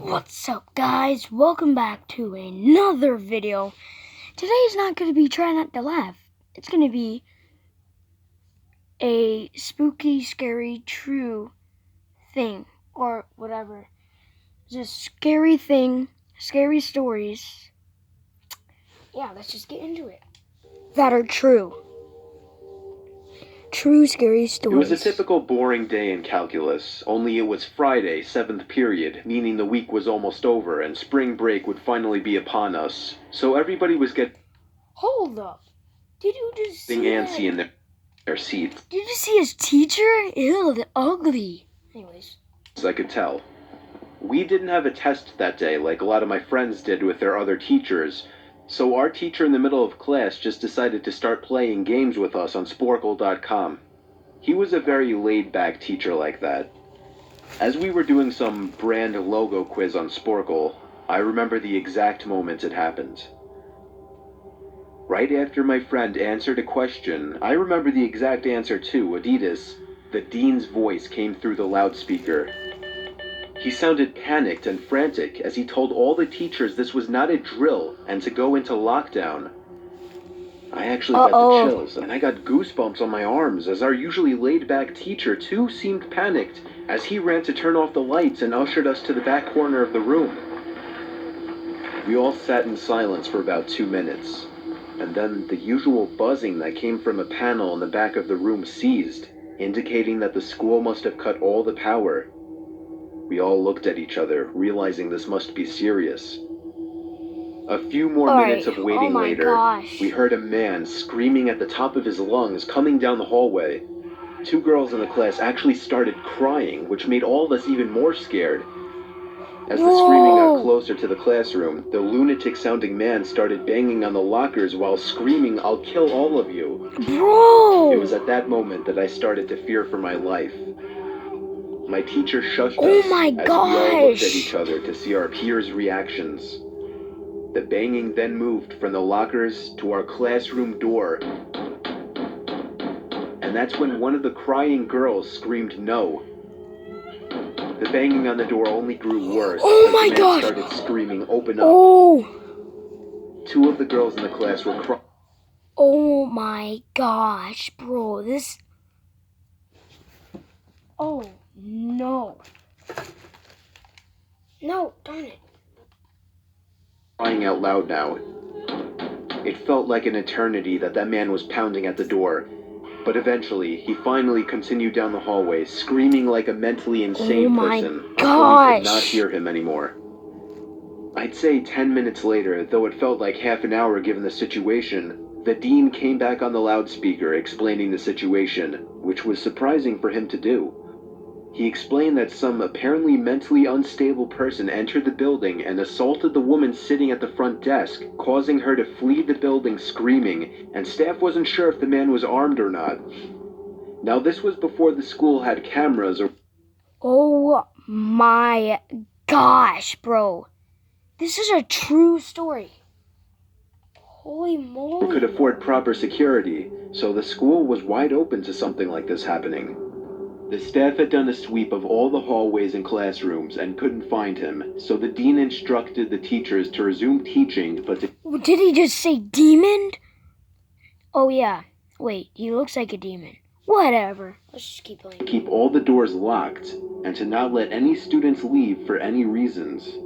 What's up, guys? Welcome back to another video. Today's not going to be try not to laugh. It's going to be a spooky, scary, true thing or whatever. It's a scary thing, scary stories. Yeah, let's just get into it. That are true. True scary stories. It was a typical boring day in calculus, only it was Friday, 7th period, meaning the week was almost over and spring break would finally be upon us. So everybody was getting Hold up. Did you just see antsy in their seats. Did you see his teacher? Ew, they're ugly. Anyways. As I could tell. We didn't have a test that day like a lot of my friends did with their other teachers, so our teacher in the middle of class just decided to start playing games with us on Sporkle.com. He was a very laid-back teacher like that. As we were doing some brand logo quiz on Sporkle, I remember the exact moment it happened. Right after my friend answered a question, I remember the exact answer too, Adidas. The dean's voice came through the loudspeaker. He sounded panicked and frantic as he told all the teachers this was not a drill and to go into lockdown. I actually got the chills, and I got goosebumps on my arms as our usually laid-back teacher too seemed panicked as he ran to turn off the lights and ushered us to the back corner of the room. We all sat in silence for about 2 minutes, and then the usual buzzing that came from a panel in the back of the room ceased, indicating that the school must have cut all the power. We all looked at each other, realizing this must be serious. A few more minutes of waiting later, we heard a man screaming at the top of his lungs coming down the hallway. 2 girls in the class actually started crying, which made all of us even more scared. As the screaming got closer to the classroom, the lunatic-sounding man started banging on the lockers while screaming, "I'll kill all of you." Bro! It was at that moment that I started to fear for my life. My teacher shushed us as we all looked at each other to see our peers' reactions. The banging then moved from the lockers to our classroom door. And that's when one of the crying girls screamed no. The banging on the door only grew worse as the man started screaming, "Open up." 2 of the girls in the class were crying. Oh my gosh, bro, this... Oh, no. No, darn it. Crying out loud now. It felt like an eternity that man was pounding at the door, but eventually he finally continued down the hallway, screaming like a mentally insane person until we could not hear him anymore. I'd say 10 minutes later, though it felt like half an hour given the situation, the dean came back on the loudspeaker explaining the situation, which was surprising for him to do. He explained that some apparently mentally unstable person entered the building and assaulted the woman sitting at the front desk, causing her to flee the building screaming, and staff wasn't sure if the man was armed or not. Now this was before the school had cameras or... Oh my gosh, bro. This is a true story. Holy moly. ...could afford proper security, so the school was wide open to something like this happening. The staff had done a sweep of all the hallways and classrooms and couldn't find him, so the dean instructed the teachers to resume teaching, but Did he just say demon? Oh yeah. Wait, he looks like a demon. Whatever. Let's just keep playing. Keep all the doors locked, and to not let any students leave for any reasons.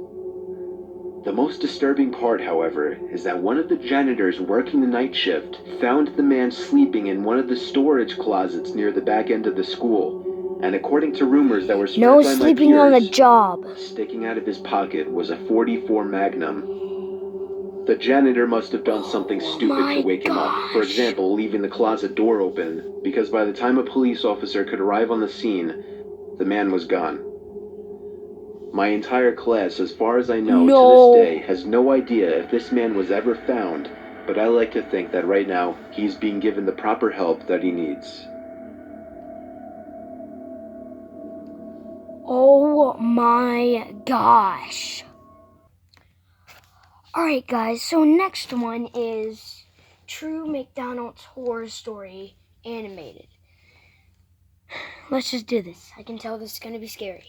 The most disturbing part, however, is that one of the janitors working the night shift found the man sleeping in one of the storage closets near the back end of the school. And according to rumors that were spread by my peers, sleeping on the job. Sticking out of his pocket was a .44 Magnum. The janitor must have done something stupid to wake him up. For example, leaving the closet door open, because by the time a police officer could arrive on the scene, the man was gone. My entire class, as far as I know, to this day, has no idea if this man was ever found, but I like to think that right now, he's being given the proper help that he needs. Oh my gosh. Alright guys, so next one is True McDonald's Horror Story Animated. Let's just do this. I can tell this is going to be scary.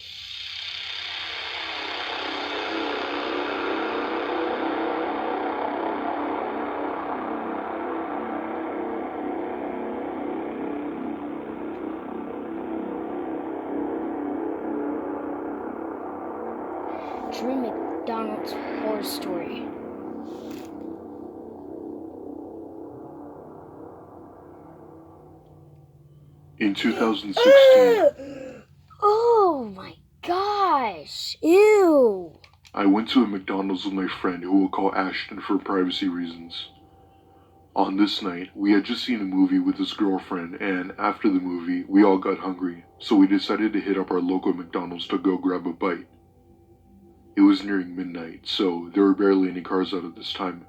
true McDonald's horror story. In 2016, Oh my gosh! Ew! I went to a McDonald's with my friend who we'll call Ashton for privacy reasons. On this night, we had just seen a movie with his girlfriend, and after the movie, we all got hungry, so we decided to hit up our local McDonald's to go grab a bite. It was nearing midnight, so there were barely any cars out at this time.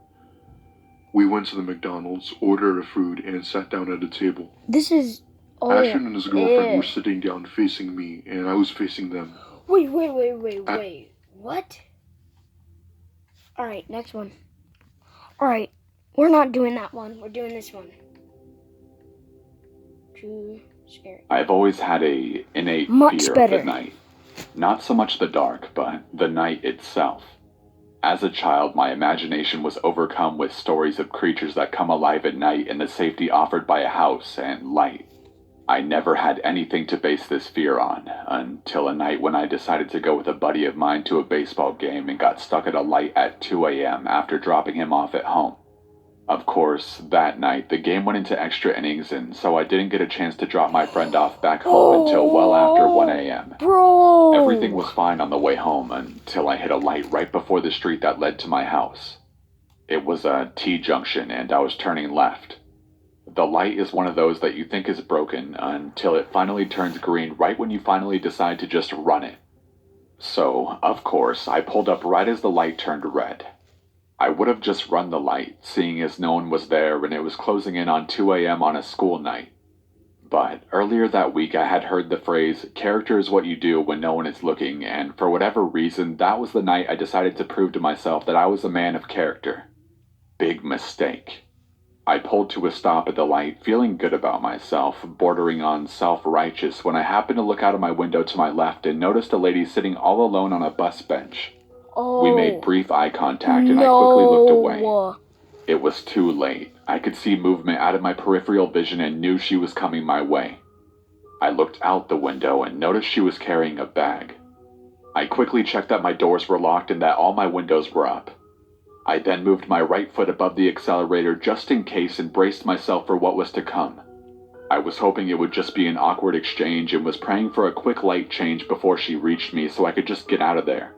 We went to the McDonald's, ordered our food, and sat down at a table. This is... Ashton and his girlfriend were sitting down facing me, and I was facing them. Wait. What? Alright, next one. Alright, we're not doing that one. We're doing this one. True scary. I've always had a innate Much fear better. of the night. Not so much the dark, but the night itself. As a child, my imagination was overcome with stories of creatures that come alive at night and the safety offered by a house and light. I never had anything to base this fear on, until a night when I decided to go with a buddy of mine to a baseball game and got stuck at a light at 2 a.m. after dropping him off at home. Of course, that night, the game went into extra innings, and so I didn't get a chance to drop my friend off back home until well after 1 a.m. Bro! Everything was fine on the way home until I hit a light right before the street that led to my house. It was a T-junction, and I was turning left. The light is one of those that you think is broken until it finally turns green right when you finally decide to just run it. So, of course, I pulled up right as the light turned red. I would have just run the light, seeing as no one was there and it was closing in on 2 a.m. on a school night. But earlier that week I had heard the phrase, character is what you do when no one is looking, and for whatever reason, that was the night I decided to prove to myself that I was a man of character. Big mistake. I pulled to a stop at the light, feeling good about myself, bordering on self-righteous, when I happened to look out of my window to my left and noticed a lady sitting all alone on a bus bench. We made brief eye contact and I quickly looked away. It was too late. I could see movement out of my peripheral vision and knew she was coming my way. I looked out the window and noticed she was carrying a bag. I quickly checked that my doors were locked and that all my windows were up. I then moved my right foot above the accelerator just in case and braced myself for what was to come. I was hoping it would just be an awkward exchange and was praying for a quick light change before she reached me so I could just get out of there.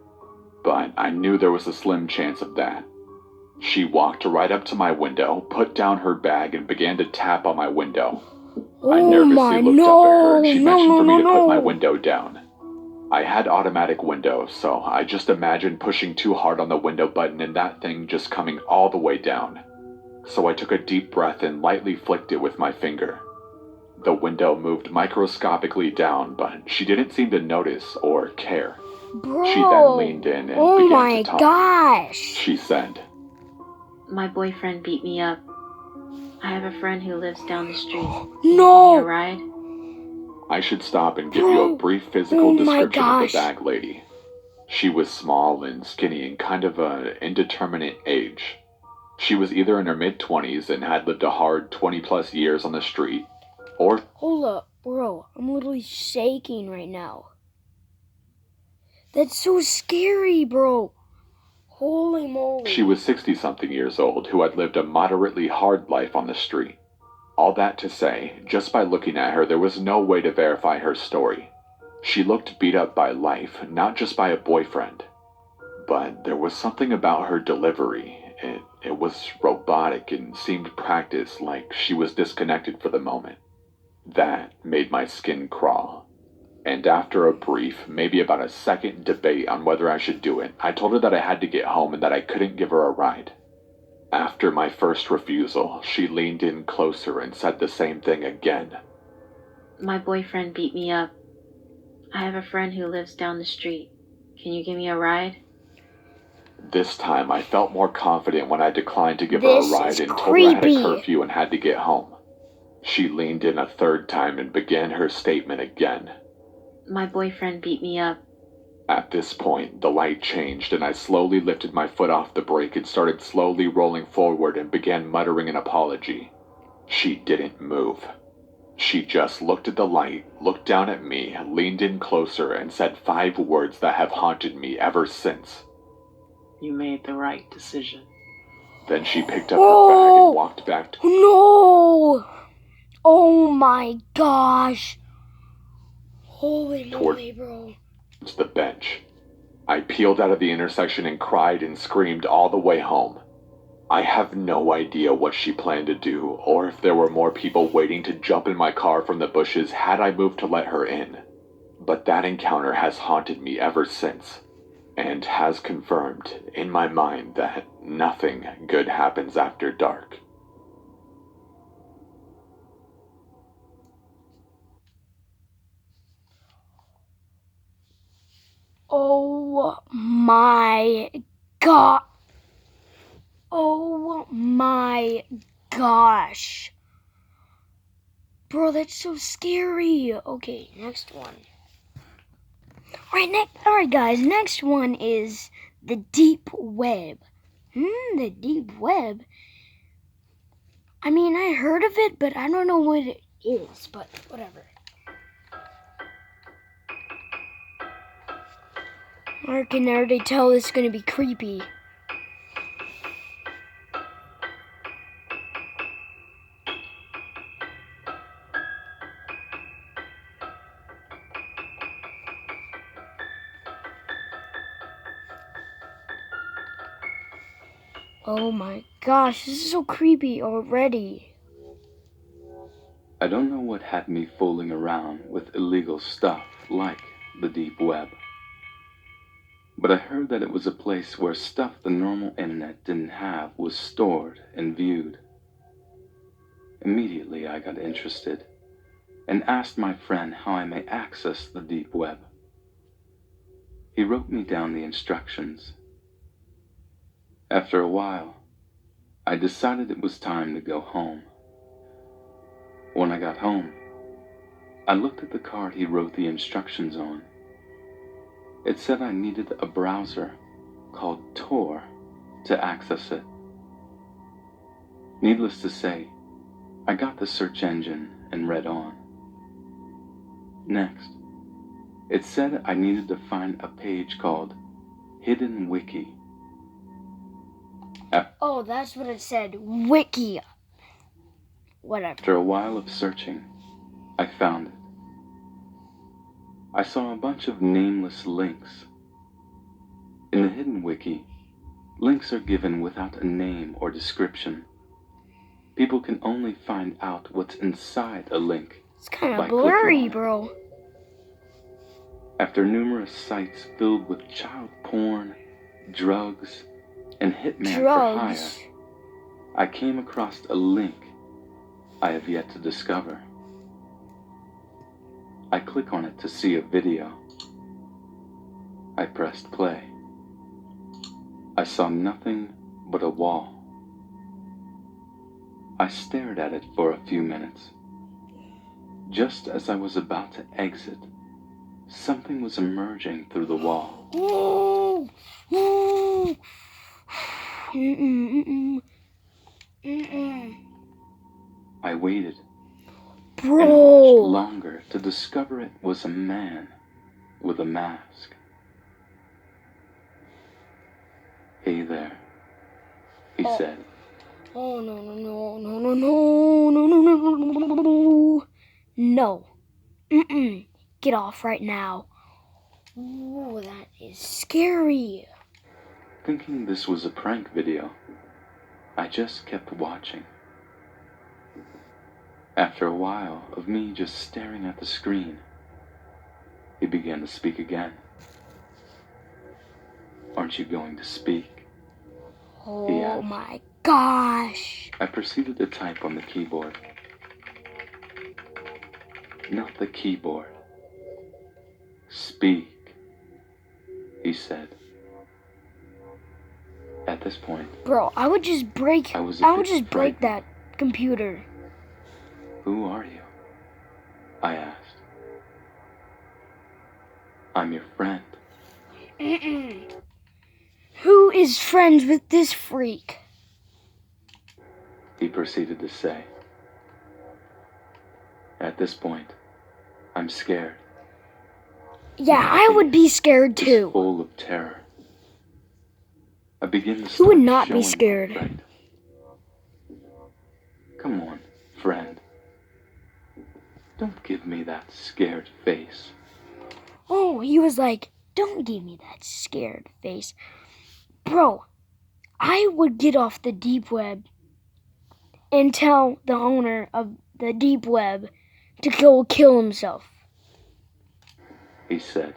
But I knew there was a slim chance of that. She walked right up to my window, put down her bag, and began to tap on my window. I nervously looked up at her and she mentioned for me to put my window down. I had automatic windows, so I just imagined pushing too hard on the window button and that thing just coming all the way down. So I took a deep breath and lightly flicked it with my finger. The window moved microscopically down, but she didn't seem to notice or care. Bro! She then leaned in and began to talk. Oh my gosh! She said, My boyfriend beat me up. I have a friend who lives down the street. Can No! you give me a ride? I should stop and give you a brief physical description of the gosh. bag lady. She was small and skinny and kind of an indeterminate age. She was either in her mid-20s and had lived a hard 20-plus years on the street, or... Hold up, bro. I'm literally shaking right now. That's so scary, bro. Holy moly. she was 60-something years old who had lived a moderately hard life on the street. All that to say, just by looking at her, there was no way to verify her story. She looked beat up by life, not just by a boyfriend. But there was something about her delivery. It was robotic and seemed practiced, like she was disconnected for the moment. That made my skin crawl. And after a brief, maybe about a second debate on whether I should do it, I told her that I had to get home and that I couldn't give her a ride. After my first refusal, she leaned in closer and said the same thing again. My boyfriend beat me up. I have a friend who lives down the street. Can you give me a ride? This time, I felt more confident when I declined to give her a This ride is and told her I had a creepy. curfew and had to get home. She leaned in a third time and began her statement again. My boyfriend beat me up. At this point, the light changed and I slowly lifted my foot off the brake and started slowly rolling forward and began muttering an apology. She didn't move. She just looked at the light, looked down at me, leaned in closer, and said 5 words that have haunted me ever since. You made the right decision. Then she picked up her bag and walked back to... No! Oh my gosh. Holy moly, bro. the bench. I peeled out of the intersection and cried and screamed all the way home. I have no idea what she planned to do, or if there were more people waiting to jump in my car from the bushes had I moved to let her in. But that encounter has haunted me ever since, and has confirmed in my mind that nothing good happens after dark. Oh my god. Oh my gosh. Bro, that's so scary. Okay, next one. Alright guys, next one is the deep web. The deep web? I mean, I heard of it, but I don't know what it is, but whatever. I can already tell this is gonna be creepy. Oh my gosh, this is so creepy already. I don't know what had me fooling around with illegal stuff like the deep web. But I heard that it was a place where stuff the normal internet didn't have was stored and viewed. Immediately I got interested and asked my friend how I may access the deep web. He wrote me down the instructions. After a while, I decided it was time to go home. When I got home, I looked at the card he wrote the instructions on. It said I needed a browser called Tor to access it. Needless to say, I got the search engine and read on. Next, it said I needed to find a page called Hidden Wiki. Oh, that's what it said. Wiki. Whatever. After a while of searching, I found it. I saw a bunch of nameless links. In the Hidden Wiki, links are given without a name or description. People can only find out what's inside a link. It's kind by of blurry, clicking on it. bro. After numerous sites filled with child porn, drugs, and hitman for hire, Drugs. I came across a link I have yet to discover. I click on it to see a video. I pressed play. I saw nothing but a wall. I stared at it for a few minutes. Just as I was about to exit, something was emerging through the wall. Ooh. Ooh. I waited and Bro. watched longer to discover it was a man with a mask. "Hey there," he said. Oh no no no no no no no no no no no no. Get off right now. Ooh, that is scary. Thinking this was a prank video, I just kept watching. After a while of me just staring at the screen, he began to speak again. "Aren't you going to speak?" he Oh asked. my gosh. I proceeded to type on the keyboard. "Not the keyboard. Speak," he said. At this point, Bro, I would just break I was a bit just break frightened. that computer. "Who are you?" I asked. "I'm your friend." Who is friends with this freak? He proceeded to say. At this point, I'm scared. Yeah, I would be scared It's too. full of terror. I begin to Who start would not be showing my scared? fright. Come on, friend. Don't give me that scared face. Oh, he was like, don't give me that scared face. Bro, I would get off the deep web and tell the owner of the deep web to go kill himself. He said.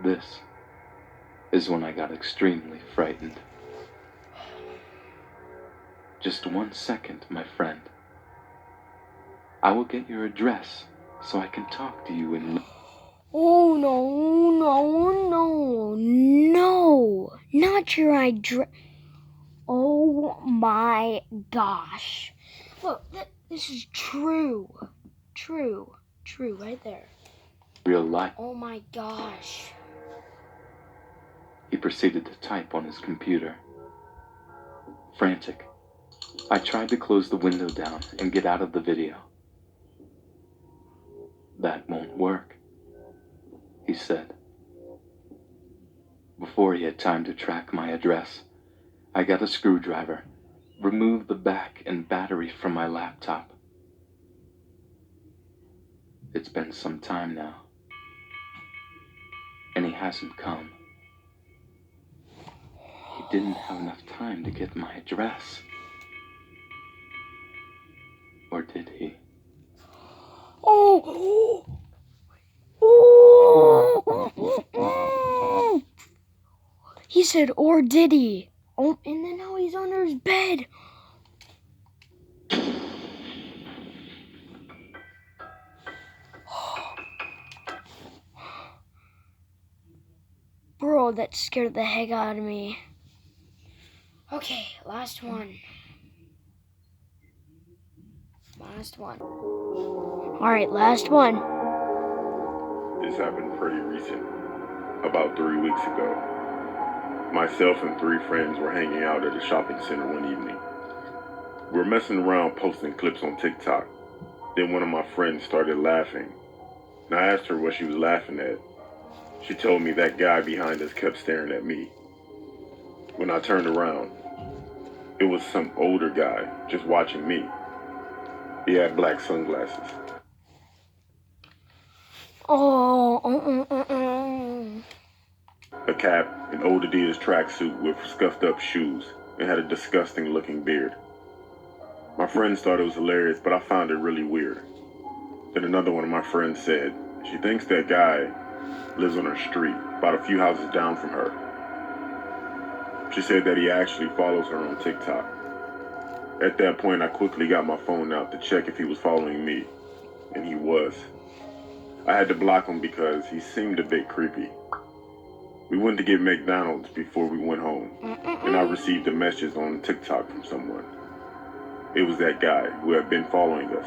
This is when I got extremely frightened. Just 1 second, my friend. I will get your address so I can talk to you in... Oh, no. Not your address. Oh my gosh. Look, this is true. True right there. real life. Oh my gosh. He proceeded to type on his computer. Frantic, I tried to close the window down and get out of the video. That won't work, he said. Before he had time to track my address, I got a screwdriver, removed the back and battery from my laptop. It's been some time now, and he hasn't come. He didn't have enough time to get my address. Or did he? Oh. He said, or did he? Oh, and then now he's under his bed. Bro, that scared the heck out of me. Okay, last one. Alright, last one. This happened pretty recent, about 3 weeks ago. Myself and 3 friends were hanging out at a shopping center one evening. We were messing around posting clips on TikTok. Then one of my friends started laughing. And I asked her what she was laughing at. She told me that guy behind us kept staring at me. When I turned around, it was some older guy just watching me. He had black sunglasses. A cap, an old Adidas tracksuit with scuffed up shoes, and had a disgusting looking beard. My friends thought it was hilarious, but I found it really weird. Then another one of my friends said, she thinks that guy lives on her street, about a few houses down from her. She said that he actually follows her on TikTok. At that point, I quickly got my phone out to check if he was following me, and he was. I had to block him because he seemed a bit creepy. We went to get McDonald's before we went home, and I received a message on TikTok from someone. It was that guy who had been following us.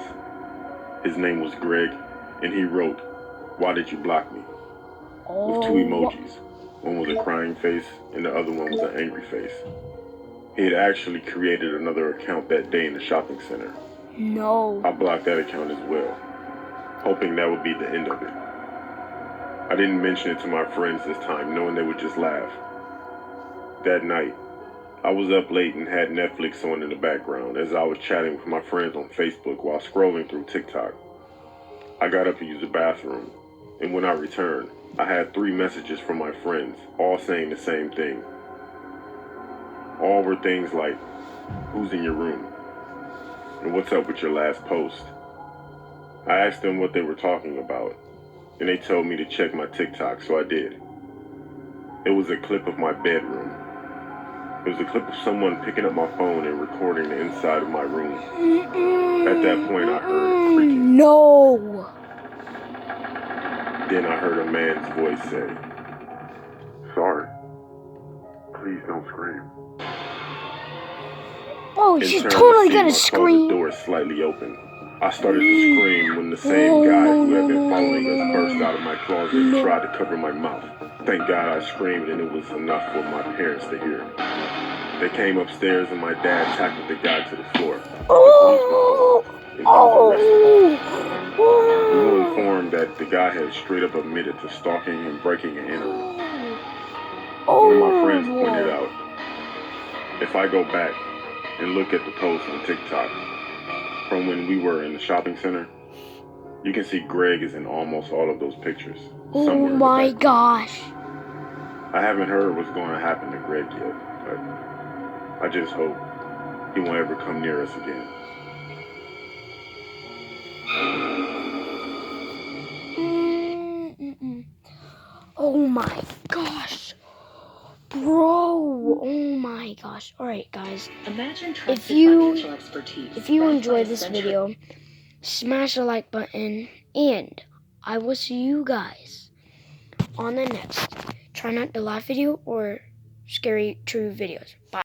His name was Greg, and he wrote, "Why did you block me?" with 2 emojis. One was a crying face, and the other one was an angry face. He had actually created another account that day in the shopping center. No. I blocked that account as well, hoping that would be the end of it. I didn't mention it to my friends this time, knowing they would just laugh. That night, I was up late and had Netflix on in the background as I was chatting with my friends on Facebook while scrolling through TikTok. I got up to use the bathroom, and when I returned, I had 3 messages from my friends, all saying the same thing. All were things like, "Who's in your room?" and "What's up with your last post?" I asked them what they were talking about, and they told me to check my TikTok, so I did. It was a clip of my bedroom. It was a clip of someone picking up my phone and recording the inside of my room. At that point, I heard it creaking. No. Then I heard a man's voice say, "Sorry. Please don't scream." Oh, In she's turn, totally I gonna see my closet scream. door slightly open. I started to scream when the same guy who had been following us burst out of my closet and tried to cover my mouth. Thank God I screamed and it was enough for my parents to hear. They came upstairs and my dad tackled the guy to the floor. The police were called. and he was arrested. Oh. We were informed that the guy had straight up admitted to stalking and breaking and entering. One of my friends pointed out, if I go back and look at the post on TikTok from when we were in the shopping center, you can see Greg is in almost all of those pictures. Oh my gosh. I haven't heard what's going to happen to Greg yet, but I just hope he won't ever come near us again. Oh my gosh. Bro, oh my gosh. Alright guys, Imagine if trusted you financial expertise enjoyed this century- video, smash the like button, and I will see you guys on the next Try Not to Laugh video or Scary True videos. Bye.